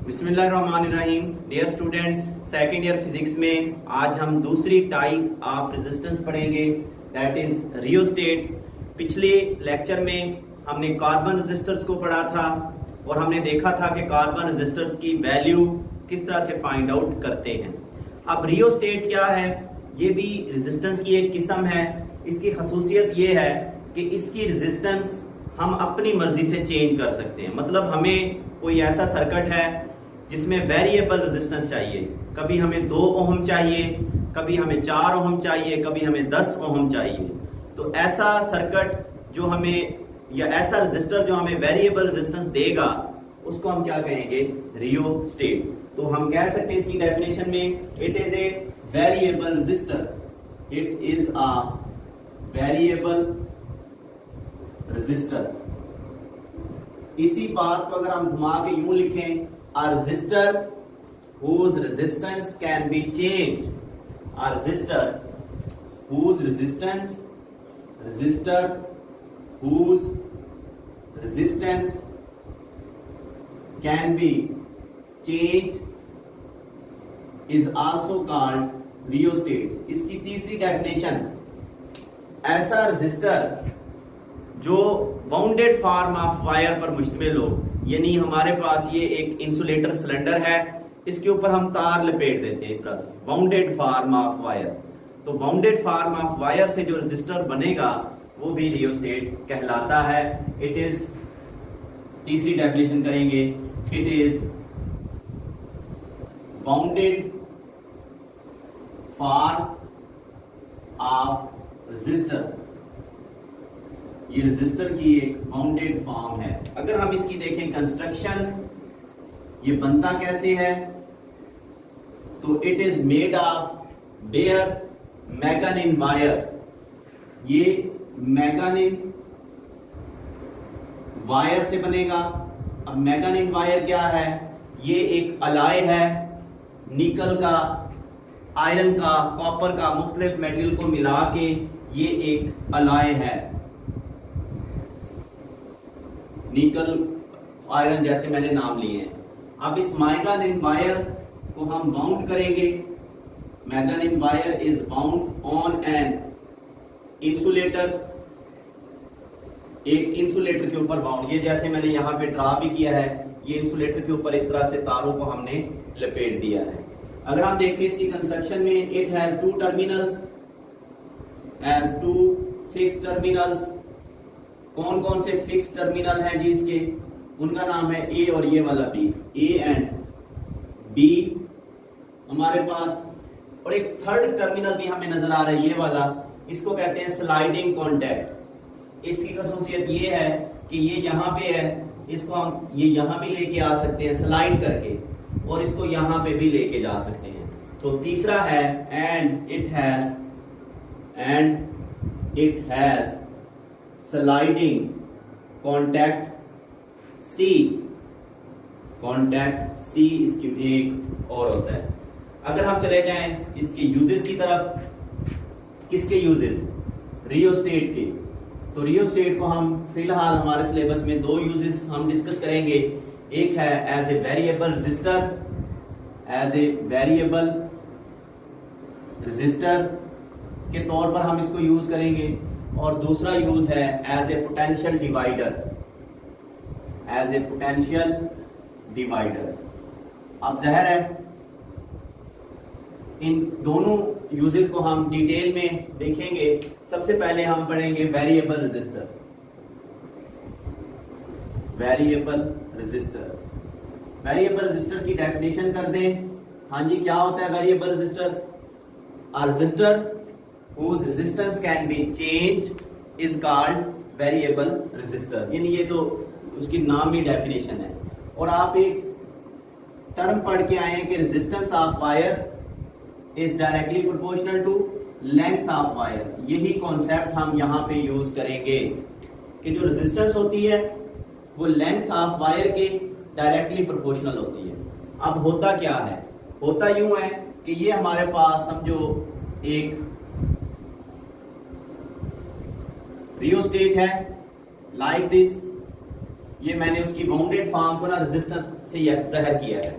बिस्मिल्लाहिर्रहमानिर्रहीम। Dear students, second year physics में आज हम दूसरी टाइप ऑफ रेजिस्टेंस पढ़ेंगे, दैट इज रियोस्टेट। पिछले लेक्चर में हमने कार्बन रेजिस्टर्स को पढ़ा था और हमने देखा था कि कार्बन रेजिस्टर्स की वैल्यू किस तरह से फाइंड आउट करते हैं। अब रियोस्टेट क्या है? ये भी रेजिस्टेंस की एक किस्म है। इसकी खसूसियत ये है कि इसकी रेजिस्टेंस हम अपनी मर्जी से चेंज कर सकते हैं। मतलब हमें कोई ऐसा सर्किट है जिसमें वेरिएबल रेजिस्टेंस चाहिए, कभी हमें 2 ओम चाहिए, कभी हमें 4 ओम चाहिए, कभी हमें 10 ओम चाहिए। तो ऐसा सर्किट जो हमें या ऐसा रेजिस्टर जो हमें वेरिएबल रेजिस्टेंस देगा उसको हम क्या कहेंगे? रियोस्टेट। तो हम कह सकते हैं इसकी डेफिनेशन में, it is a variable resistor. It is a variable resistor. इसी बात को अगर हम घुमा के यूं लिखें, a resistor whose resistance can be changed, a resistor whose resistance can be changed is also called rheostat। इसकी तीसरी डेफिनेशन, ऐसा रेजिस्टर जो वाउंडेड फॉर्म ऑफ वायर पर मुश्तमिल हो, यानी हमारे पास ये एक इंसुलेटर सिलेंडर है, इसके ऊपर हम तार लपेट देते हैं इस तरह से, वाउंडेड फॉर्म ऑफ वायर। तो वाउंडेड फॉर्म ऑफ वायर से जो रेजिस्टर बनेगा वो भी रियोस्टेट कहलाता है। इट इज, तीसरी डेफिनेशन करेंगे, it is wounded form of resistor. ये रेजिस्टर की एक बाउंडेड फॉर्म है। अगर हम इसकी देखें कंस्ट्रक्शन, ये बनता कैसे है, तो it is made of bare magnetic wire. ये मैग्नेटिक वायर से बनेगा। अब मैग्नेटिक वायर क्या है? ये एक अलाय है, निकल का, आयरन का, कॉपर का, मुख्तलिफ मेटेरियल को मिला के ये एक अलाय है। निकल, आयरन जैसे मैंने नाम लिए हैं। अब इस मैग्नेटिक वायर को हम बाउंड करेंगे। Magnetic wire is bound on an insulator. एक इंसुलेटर के ऊपर बाउंड, ये जैसे मैंने यहां पे ड्रा भी किया है, ये इंसुलेटर के ऊपर इस तरह से तारों को हमने लपेट दिया है। अगर हम देखें इसकी कंस्ट्रक्शन में, it has 2 terminals, has 2 fix terminals. कौन कौन से फिक्स टर्मिनल हैं जी इसके? उनका नाम है ए और ये वाला बी, ए एंड बी हमारे पास। और एक थर्ड टर्मिनल भी हमें नजर आ रहा है, ये वाला, इसको कहते हैं स्लाइडिंग कॉन्टैक्ट। इसकी खासियत ये है कि ये यहाँ पे है, इसको हम ये यहाँ भी लेके आ सकते हैं स्लाइड करके, और इसको यहाँ पे भी लेके जा सकते हैं। तो तीसरा है and it has sliding contact C. Contact C इसकी एक और होता है। अगर हम चले जाएं इसके यूजेस की तरफ, किसके यूजेस? रियोस्टेट के। तो रियोस्टेट को हम फिलहाल हमारे सिलेबस में 2 यूजेस हम डिस्कस करेंगे। एक है as a variable resistor, as a variable resistor के तौर पर हम इसको यूज करेंगे, और दूसरा यूज है as a potential divider, as a potential divider. अब ज़ाहिर है इन दोनों यूजेस को हम डिटेल में देखेंगे। सबसे पहले हम पढ़ेंगे variable resistor. Variable resistor, variable resistor की डेफिनेशन कर दें। हाँ जी, क्या होता है variable resistor? A resistor whose resistance can be changed is called variable resistor। यानी ये तो उसकी नाम ही डेफिनेशन है। और आप एक टर्म पढ़ के आए हैं कि resistance of wire is directly proportional to length of wire. यही कॉन्सेप्ट हम यहाँ पे यूज करेंगे कि जो रेजिस्टेंस होती है वो लेंथ ऑफ वायर के डायरेक्टली प्रोपोर्शनल होती है। अब होता क्या है? होता यूं है कि ये हमारे पास समझो एक रियोस्टेट है, लाइक दिस। ये मैंने उसकी बाउंडेड फॉर्म को ना रेजिस्टेंस से ज़ाहिर किया है।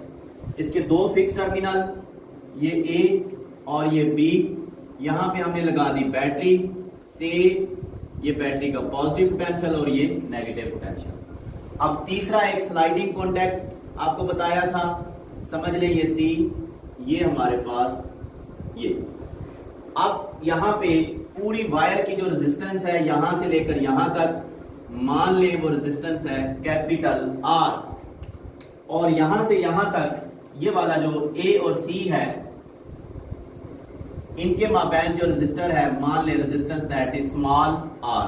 इसके दो फिक्स टर्मिनल, ये ए और ये बी, यहाँ पे हमने लगा दी बैटरी से, ये बैटरी का पॉजिटिव पोटेंशियल और ये नेगेटिव पोटेंशियल। अब तीसरा एक स्लाइडिंग कॉन्टैक्ट आपको बताया था, समझ ले ये सी, ये हमारे पास ये। अब यहाँ पे पूरी वायर की जो रेजिस्टेंस है यहां से लेकर यहां तक, मान ले वो रेजिस्टेंस है कैपिटल आर, और यहां से यहां तक ये वाला जो ए और सी है, इनके माबैन जो रेजिस्टर है मान ले resistance that is small r.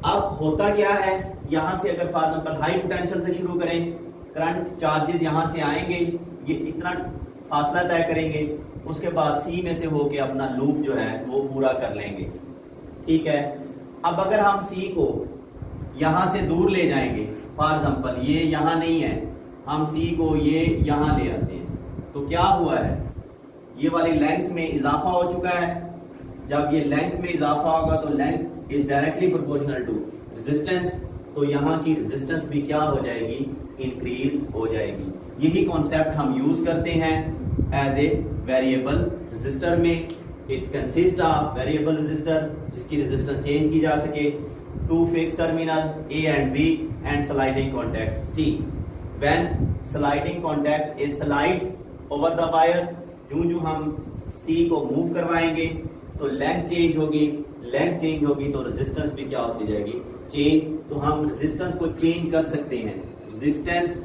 अब होता क्या है, यहां से अगर फॉर एग्जांपल हाई पोटेंशियल से शुरू करें, करंट चार्जेस यहां से आएंगे, ये इतना फासला तय करेंगे, उसके बाद सी में से होके अपना लूप जो है वो पूरा कर लेंगे, ठीक है। अब अगर हम सी को यहां से दूर ले जाएंगे, फॉर एग्जांपल ये यहां नहीं है, हम सी को ये यहां ले आते हैं, तो क्या हुआ है, ये वाली लेंथ में इजाफा हो चुका है। जब ये लेंथ में इजाफा होगा तो length is directly proportional to resistance, तो यहाँ की रेजिस्टेंस भी क्या हो जाएगी, इंक्रीज हो जाएगी। यही कॉन्सेप्ट हम यूज करते हैं एज ए वेरिएबल रेजिस्टर में। It consist of variable resistor जिसकी रेजिस्टेंस चेंज की जा सके, to fix terminal A and B and sliding contact C. When sliding contact is slide over the wire, जो हम सी को मूव करवाएंगे तो लेंथ चेंज होगी, लेंथ चेंज होगी तो रेजिस्टेंस भी क्या होती जाएगी, चेंज। तो हम रेजिस्टेंस को चेंज कर सकते हैं, resistance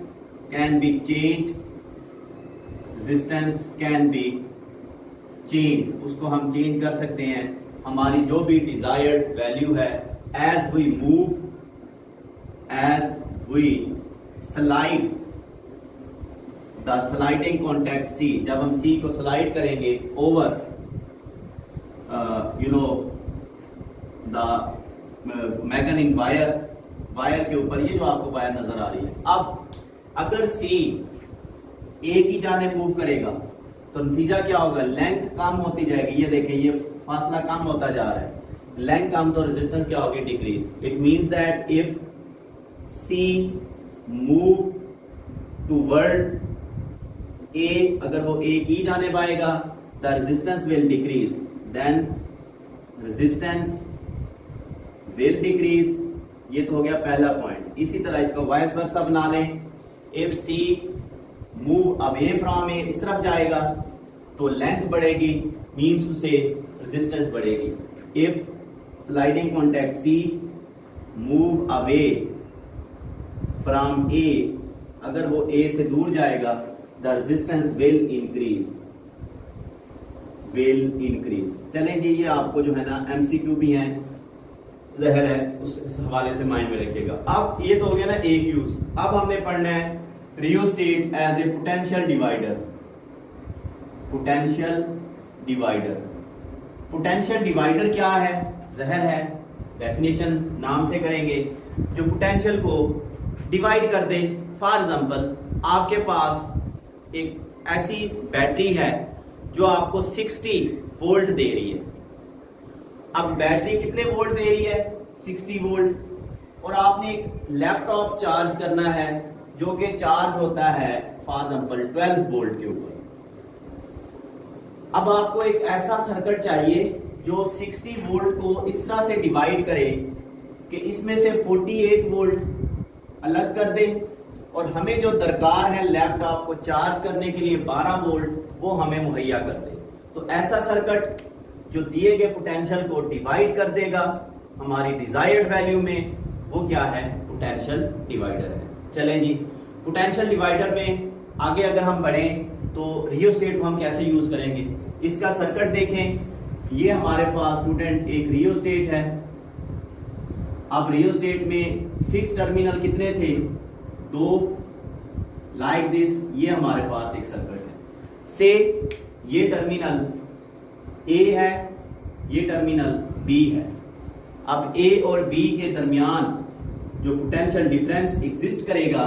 can be changed, resistance can be change, उसको हम चेंज कर सकते हैं हमारी जो भी डिजायर्ड वैल्यू है, as we move, as we slide the sliding contact C. जब हम सी को स्लाइड करेंगे over the magnetic wire, wire के ऊपर ये जो आपको वायर नजर आ रही है, अब अगर सी ए की जाने मूव करेगा तो नतीजा क्या होगा, लेंथ कम होती जाएगी। ये देखें ये फासला कम होता जा रहा है, लेंथ कम तो रेजिस्टेंस क्या होगी, decrease. It means that if C move toward A, अगर वो ए की जाने पाएगा, the resistance will decrease, then resistance will decrease. ये तो हो गया पहला पॉइंट। इसी तरह इसका वाइस वर्सा बना लें, if C move away from A, इस तरफ जाएगा तो लेंथ बढ़ेगी, मींस उसे रेजिस्टेंस बढ़ेगी। If sliding contact C move away from A, अगर वो ए से दूर जाएगा, the resistance will increase, will increase. चलें जी, ये आपको जो है ना एमसीक्यू भी है, जहर है, उस हवाले से माइंड में रखिएगा। अब ये तो हो गया ना एक यूज। अब हमने पढ़ना है rheostat as a potential divider. Potential divider, potential divider क्या है, जहर है, डेफिनेशन नाम से करेंगे, जो पोटेंशियल को डिवाइड कर दे। फॉर एग्जांपल आपके पास एक ऐसी बैटरी है जो आपको 60 वोल्ट दे रही है। अब बैटरी कितने वोल्ट दे रही है, 60 वोल्ट, और आपने एक लैपटॉप चार्ज करना है जो कि चार्ज होता है फॉर एग्जांपल 12 वोल्ट के ऊपर। अब आपको एक ऐसा सर्किट चाहिए जो 60 वोल्ट को इस तरह से डिवाइड करे कि इसमें से 48 वोल्ट अलग कर दे, और हमें जो दरकार है लैपटॉप को चार्ज करने के लिए 12 वोल्ट, वो हमें मुहैया कर दे। तो ऐसा सर्किट जो दिए गए पोटेंशियल को डिवाइड कर देगा हमारी डिजायर्ड वैल्यू में, वो क्या है, पोटेंशियल डिवाइडर है। चलें जी, पोटेंशियल डिवाइडर में आगे अगर हम बढ़ें तो रियोस्टेट को हम कैसे यूज करेंगे, इसका सर्किट देखें। ये हमारे पास स्टूडेंट एक रियोस्टेट है। अब रियोस्टेट में फिक्स टर्मिनल कितने थे, 2, लाइक दिस। ये हमारे पास एक सर्किट है, से ये टर्मिनल ए है, ये टर्मिनल बी है। अब ए और बी के दरमियान जो पोटेंशियल डिफरेंस एग्जिस्ट करेगा,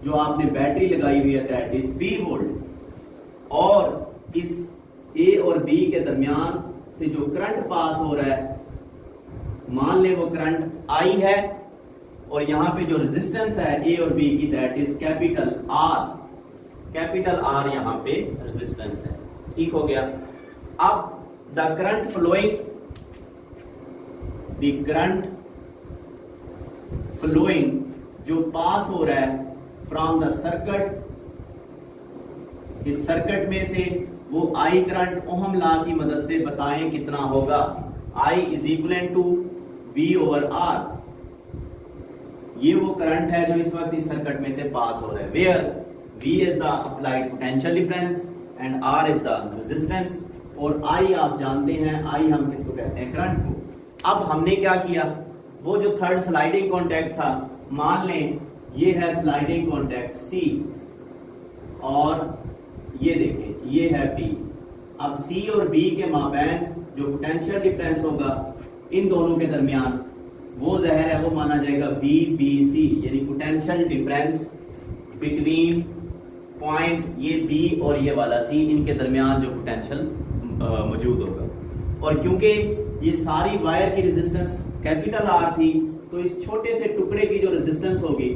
जो आपने बैटरी लगाई हुई है, दैट इज V वोल्ट, और इस ए और बी के दरमियान से जो करंट पास हो रहा है, मान ले वो करंट I है, और यहाँ पे जो रेजिस्टेंस है ए और बी की दैट इज कैपिटल आर यहाँ पे रेजिस्टेंस है। ठीक हो गया। अब द करंट फ्लोइंग जो पास हो रहा है फ्रॉम द सर्किट, इस सर्किट में से वो आई करंट ओहम लॉ की मदद से बताएं कितना होगा। I is equal to V over R. ये वो करंट है जो इस वक्त इस सर्किट में से पास हो रहा है, where V is the applied potential difference and R is the resistance. और आई आप जानते हैं, आई हम किसको कहते हैं, करंट को। अब हमने क्या किया, वो जो थर्ड स्लाइडिंग कॉन्टैक्ट था, मान लें ये है स्लाइडिंग कॉन्टैक्ट सी और ये देखें ये है बी। अब सी और बी के माबैन जो पोटेंशियल डिफरेंस होगा इन दोनों के दरमियान, वो जहर है वो माना जाएगा VBC, यानी पोटेंशियल डिफरेंस बिटवीन पॉइंट ये B और ये वाला C, इनके दरमियान जो पोटेंशियल मौजूद होगा। और क्योंकि ये सारी वायर की रेजिस्टेंस कैपिटल R थी, तो इस छोटे से टुकड़े की जो रेजिस्टेंस होगी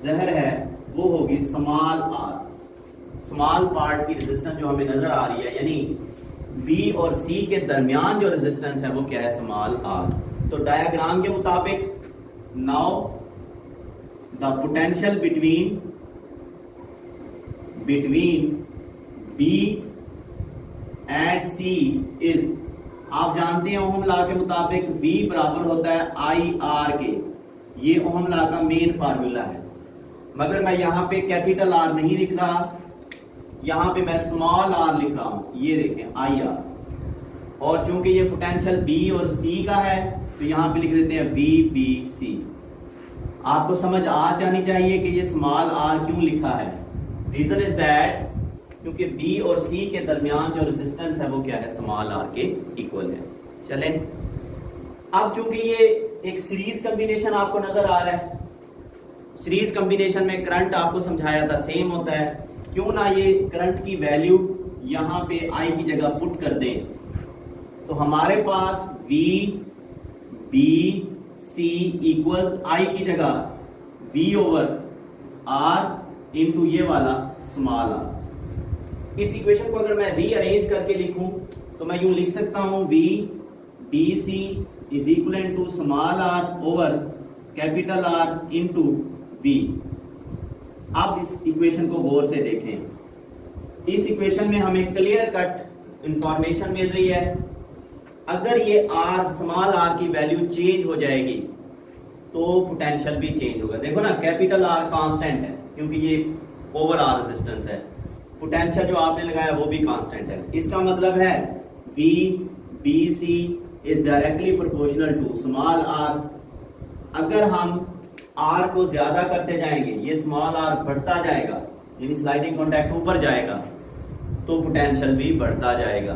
जहर है वो होगी स्मॉल r। स्मॉल पार्ट की रेजिस्टेंस जो हमें नजर आ रही है, यानी B और C के दरमियान जो रेजिस्टेंस है वो क्या है, स्मॉल r। तो डायग्राम के मुताबिक now the potential between B and C is, आप जानते हैं ओहम लॉ के मुताबिक V बराबर होता है IR के। ये ओहम लॉ का मेन फार्मूला है, मगर मैं यहाँ पे कैपिटल R नहीं लिख रहा, यहाँ पे मैं स्मॉल r लिख रहा हूं। ये देखें IR, और चूंकि ये पोटेंशियल B और C का है तो यहाँ पे लिख देते हैं VBC। आपको समझ आ जानी चाहिए कि ये स्मॉल r क्यों लिखा है। रीजन इज दैट क्योंकि B और C के दरमियान जो रेजिस्टेंस है वो क्या है, स्मॉल r के इक्वल है। चलें, अब चूंकि ये एक सीरीज कॉम्बिनेशन आपको नजर आ रहा है, सीरीज कॉम्बिनेशन में करंट आपको समझाया था सेम होता है, क्यों ना ये करंट की वैल्यू यहाँ पे I की जगह पुट कर दें, तो हमारे पास VBC इक्वल्स I की जगह V ओवर R इंटू ये वाला स्मॉल r। इस इक्वेशन को अगर मैं रीअरेंज करके लिखूं तो मैं यूं लिख सकता हूं VBC is equal to small r over capital R into V। अब इस इक्वेशन को गौर से देखें। इस इक्वेशन में हमें क्लियर कट इंफॉर्मेशन मिल रही है, अगर ये r स्मॉल r की वैल्यू चेंज हो जाएगी तो पोटेंशियल भी चेंज होगा। देखो ना, कैपिटल R कांस्टेंट है क्योंकि ये ओवर R रेजिस्टेंस है, पोटेंशियल जो आपने लगाया वो भी कांस्टेंट है। इसका मतलब है VBC is directly proportional to small r। अगर हम R को ज्यादा करते जाएंगे, ये स्मॉल r बढ़ता जाएगा, यानी स्लाइडिंग कॉन्टैक्ट ऊपर जाएगा, तो पोटेंशियल भी बढ़ता जाएगा।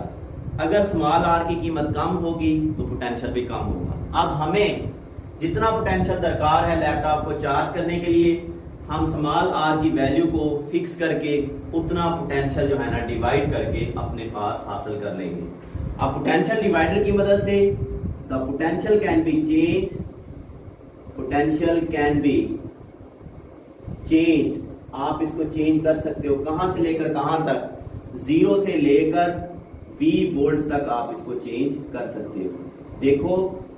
अगर स्मॉल r की कीमत कम होगी तो पोटेंशियल भी कम होगा। अब हमें जितना पोटेंशियल दरकार है लैपटॉप को चार्ज करने के लिए, हम स्मॉल r की वैल्यू को फिक्स करके उतना पोटेंशियल जो है ना डिवाइड करके अपने पास हासिल कर लेंगे। अब पोटेंशियल डिवाइडर की मदद से the potential can be changed, potential can be change, आप इसको चेंज कर सकते हो। कहां से लेकर कहां तक, 0 से लेकर V वोल्ट्स तक आप इसको चेंज कर सकते हो। देखो,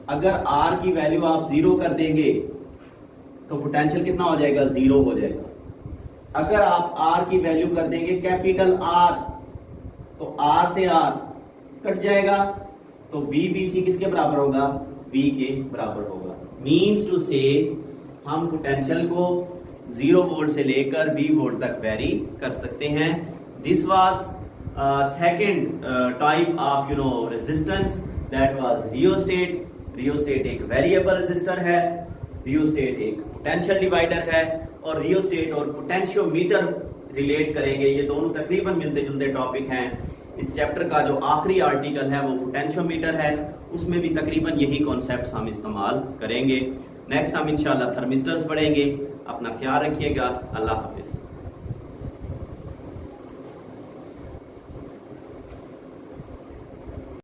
अगर R की वैल्यू आप 0 कर देंगे तो पोटेंशियल कितना हो जाएगा, 0 हो जाएगा। अगर आप R की वैल्यू कर देंगे कैपिटल R, तो R से R कट जाएगा, तो VBC किसके बराबर होगा, V के बराबर होगा। मीन्स टू से हम पोटेंशियल को 0 वोल्ट से लेकर V वोल्ट तक वेरी कर सकते हैं। This was second type of resistance, that was rheostat. Rheostat एक वेरिएबल रेजिस्टर है, रियोस्टेट एक पोटेंशियल डिवाइडर है, और रियोस्टेट और पोटेंशियोमीटर रिलेट करेंगे। ये दोनों तकरीबन मिलते जुलते टॉपिक हैं। इस चैप्टर का जो आखिरी आर्टिकल है वो पोटेंशियोमीटर है, उसमें भी तकरीबन यही कॉन्सेप्ट्स हम इस्तेमाल करेंगे। नेक्स्ट हम इंशाल्लाह थर्मिस्टर्स पढ़ेंगे। अपना ख्याल रखिएगा। अल्लाह हाफिज।